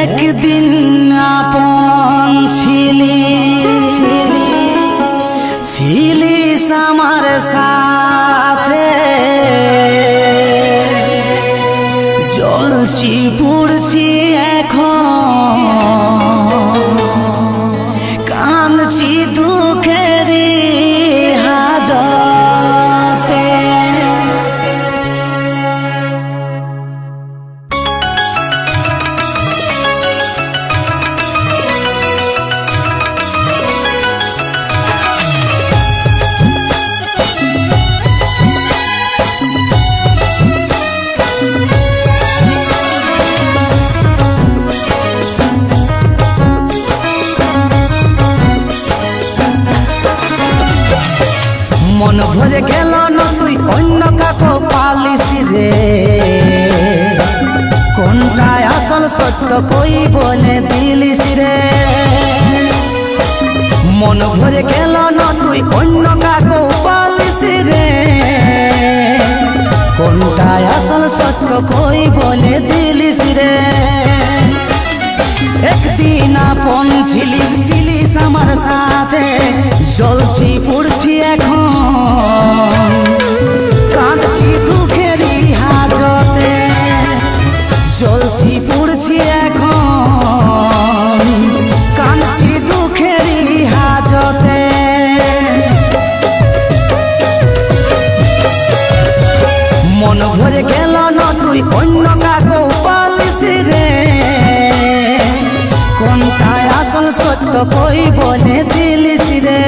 একদিন আপন ছিলিস আমার সাথে, জ্বলছি পুড়ছি এখন, কাঁদছি দুঃখেরই হাজতে। মন ভরে গেল না তুই অন্য কাকো পালিস রে, কোনটায় আসল সত্য কই বলে দিলিস রে। মন ভরে গেল না তুই অন্য কাকো পালিস রে, কোনটায় আসল সত্য কই বলে দিলিস রে। একদিন আপন ছিলিস আমার সাথে, জ্বলছি পুড়ছি এখন, কাঁদছি দুঃখেরই হাজতে। জ্বলছি পুড়ছি এখন, কাঁদছি দুঃখেরই হাজতে। মন ভরে গেল না তুই অন্য কাকো পালিস রে, কোনটায় আসল সত্য কই বলে দিলিস রে।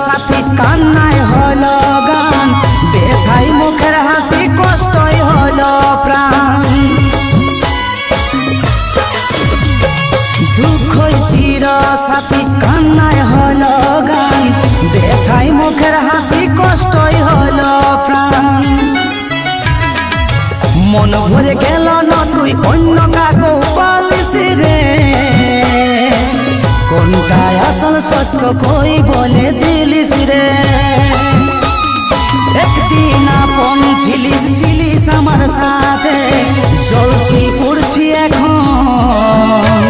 সাথী কান্নায় হলো গান, ব্যথায় মুখের হাসি কষ্টই হলো প্রাণ। দুঃখই চির সাথী কান্নায় হলো গান, ব্যথায় মুখের হাসি কষ্টই হলো প্রাণ। মন ভরে গেল না তুই অন্য কাকো পালিস রে, কোনটায় আসল সত্য কই বলে দিলিস রে। একদিন আপন ছিলিস আমার সাথে, জ্বলছি পুড়ছি এখন,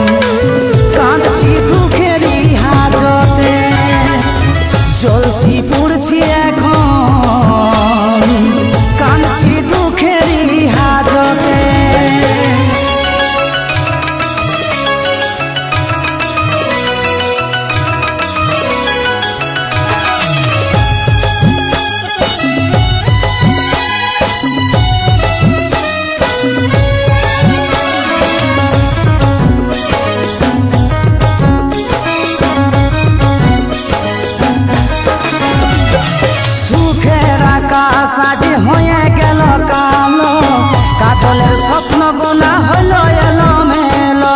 কাঁদছি দুঃখেরই হাজতে। জ্বলছি পুড়ছি এখন, কাঁদছি দুঃখেরই হাজতে। আজ হয়ে গেল কালো, কাজলের স্বপ্ন গোলা হলো এলোমেলো।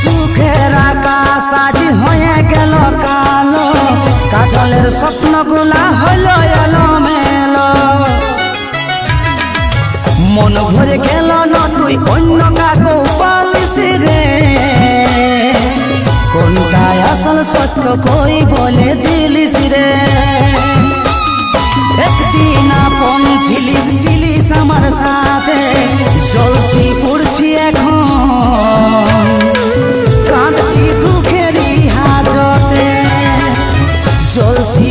সুখের আকাশ আজ হয়ে গেল কালো, কাজলের স্বপ্ন গোলা হলো এলোমেলো। মন ভরে গেল না তুই অন্য কাকো পালিস রে, কোনটায় আসল সত্য কই বলে দিলিস রে। একদিন আপন ছিলিস আমার সাথে, জ্বলছি পুড়ছি এখন, কাঁদছি দুঃখেরই হাজতে। জ্বলছি